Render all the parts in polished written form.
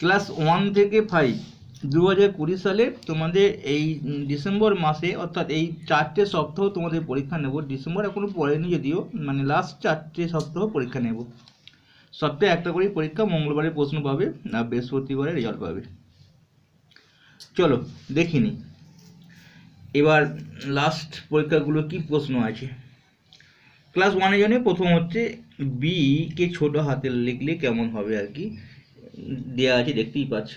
Class 1 থেকে 5 2020 সালে তোমাদের এই ডিসেম্বর মাসে, অর্থাৎ এই 4টে সপ্তাহ তোমাদের পরীক্ষা নেব। ডিসেম্বর এখনো পড়েনি যদিও, মানে লাস্ট 4টে সপ্তাহ পরীক্ষা নেব। সপ্তাহে একটা করেই পরীক্ষা, মঙ্গলবারে প্রশ্ন পাবে আর বৃহস্পতিবারে রেজাল্ট পাবে। চলো দেখিনি এবার লাস্ট পরীক্ষাগুলো কি প্রশ্ন আছে। ক্লাস 1-এর জন্য প্রথম হচ্ছে বি কে ছোট হাতে লিখলে কেমন হবে, আর কি দেওয়া আছে দেখতেই পাচ্ছ।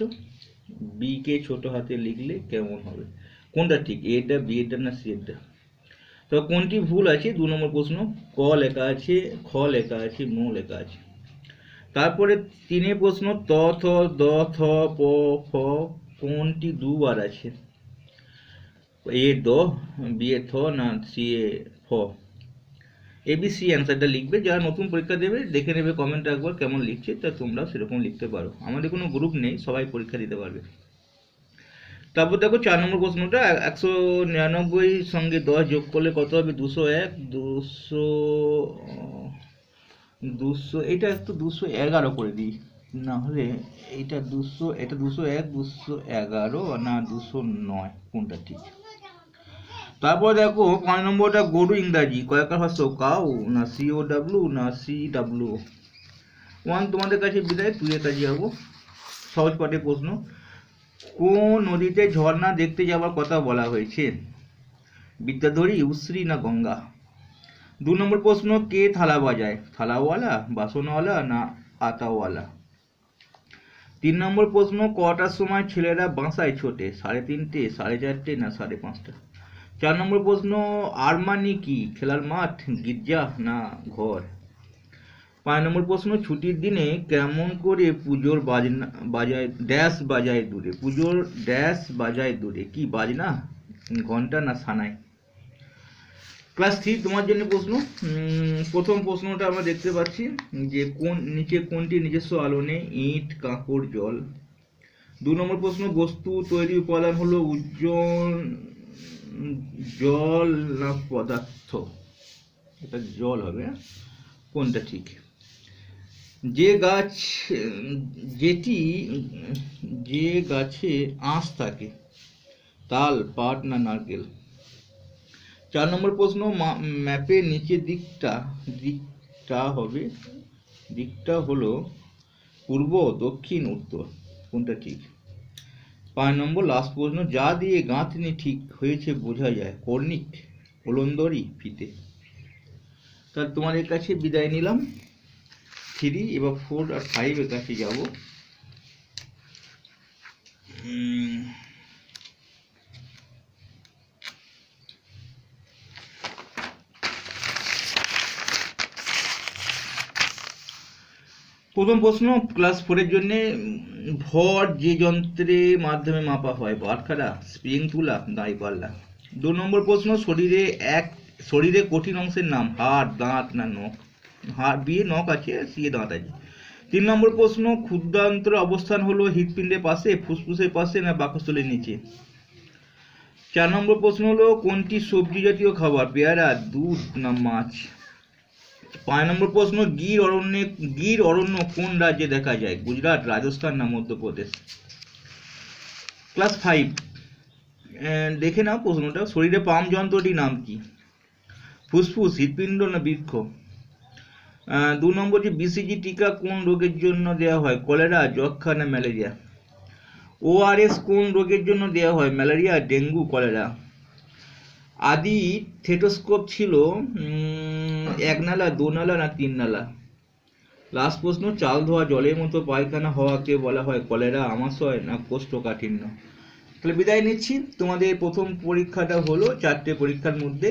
বি কে ছোট হাতে লিখলে কেমন হবে, কোনটা ঠিক, এটা বি এরটা না সি এরটা? তো কোনটি ভুল আছে? 2 নম্বর প্রশ্ন, ক লেখা আছে, খ লেখা আছে, ম লেখা আছে। তারপরে 3 প্রশ্ন, ত থ দ থ প ফ কোনটি দুবার আছে? এ দ, বি এ থ, না সি এ ফ? এবিসি অ্যান্সারটা লিখবে। যারা নতুন পরীক্ষা দেবে দেখে নেবে কমেন্টে একবার কেমন লিখছে, তা তোমরা সেরকম লিখতে পারো। আমাদের কোনো গ্রুপ নেই, সবাই পরীক্ষা দিতে পারবে। তারপর দেখো 4 নম্বর প্রশ্নটা, 199 সঙ্গে 10 যোগ করলে কত হবে? 201। 200 এটা একটু 211 করে দিই, না হলে এটা 200, এটা 201, 211 না 209, কোনটা ঠিক? তারপর দেখো 5 নম্বরটা, গরু ইংরাজি কয়েকটা হস্ত, কাউ না COW না CW? 1 তোমাদের কাছে বিদায়, 2 এর কাছে যাবো। সহজ পাঠের প্রশ্ন, কোন নদীতে ঝর্ণা দেখতে যাওয়ার কথা বলা হয়েছে? বিদ্যাধরী, উশ্রী না গঙ্গা? 2 নম্বর প্রশ্ন, কে থালা বাজায়? থালাওয়ালা, বাসনওয়ালা না আতাওয়ালা? 3 নম্বর প্রশ্ন, কটার সময় ছেলেরা বাসায় ছোটে? 3:30, 4:30 না 5:30? 4 নম্বর প্রশ্ন, আরমানি কি? খেলার মাঠ, গির্জা না ঘর? 5 নম্বর প্রশ্ন, ছুটির দিনে কেমন করে পুজোর বাজনা বাজায় ড্যাশ বাজায় দূরে? পুজোর ড্যাশ বাজায় দূরে, কি বাজনা, ঘন্টা না সানাই? ক্লাস 3 তোমার জন্য প্রশ্ন। প্রথম প্রশ্নটা আমরা দেখতে পাচ্ছি যে নিচে কোনটি নিজস্ব আলো নেই? ইট, কাঁকড়, জল। 2 নম্বর প্রশ্ন, বস্তু তৈরি উপাদান হলো উজ্জ্বল, জল না পদার্থ? এটা জল হবে, কোনটা ঠিক? যে গাছে আঁশ থাকে, তাল, পাট না নারকেল? 4 নম্বর প্রশ্ন, ম্যাপের নিচের দিকটা হলো পূর্ব, দক্ষিণ, উত্তর, কোনটা ঠিক? 5 নম্বর লাস্ট প্রশ্ন, যা দিয়ে গাঁথনি ঠিক হয়েছে বোঝা যায়, কর্নিক, ওলন্দরি, ফিতে? তাহলে তোমাদের কাছে বিদায় নিলাম। 3 এবার 4 আর 5 এর কাছে যাব। প্রথম প্রশ্ন ক্লাস 4 এর জন্য, ভর যে যন্ত্রের মাধ্যমে মাপা হয়? বাটখারা, স্প্রিং তুলা, দাঁড়িপাল্লা? 2 নম্বর প্রশ্ন, শরীরে কঠিন অংশের নাম? হাড়, দাঁত না নখ? হাড়, বি এ নখ আছে, সি এ দাঁত আছে। 3 নম্বর প্রশ্ন, ক্ষুদ্রান্ত্রের অবস্থান হলো হৃৎপিণ্ডের পাশে, ফুসফুসের পাশে না বাকস্থলের নিচে? 4 নম্বর প্রশ্ন হলো, কোনটি সবজি জাতীয় খাবার? পেয়ারা, দুধ না মাছ? 5 নম্বর প্রশ্ন, গির অরণ্য কোন রাজ্যে দেখা যায়? গুজরাট, রাজস্থান না মধ্যপ্রদেশ? ক্লাস 5 দেখে নাও প্রশ্নটা, শরীরে পাম্প যন্ত্রটির নাম কি? ফুসফুস, হৃৎপিণ্ড না বৃক্ক? 2 নম্বর, যে BCG টিকা কোন রোগের জন্য দেওয়া হয়? কলেরা, যক্ষা না ম্যালেরিয়া? ORS কোন রোগের জন্য দেওয়া হয়? Malaria, dengue, cholera? আদি থেটোস্কোপ ছিল 1 নালা, 2 নালা না 3 নালা? লাস্ট প্রশ্ন, চাল ধোয়া জলের মতো পায়খানা হওয়াকে বলা হয় কলেরা, আমাশয় না কোষ্ঠকাঠিন্য? তাহলে বিদায় নিচ্ছি। তোমাদের প্রথম পরীক্ষাটা হলো 4টে পরীক্ষার মধ্যে,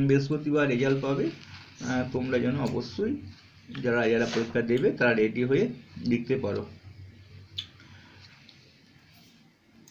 বৃহস্পতিবার রেজাল্ট পাবে। তোমরা যেন অবশ্যই যারা পরীক্ষা দেবে তারা রেডি হয়ে লিখতে পারো।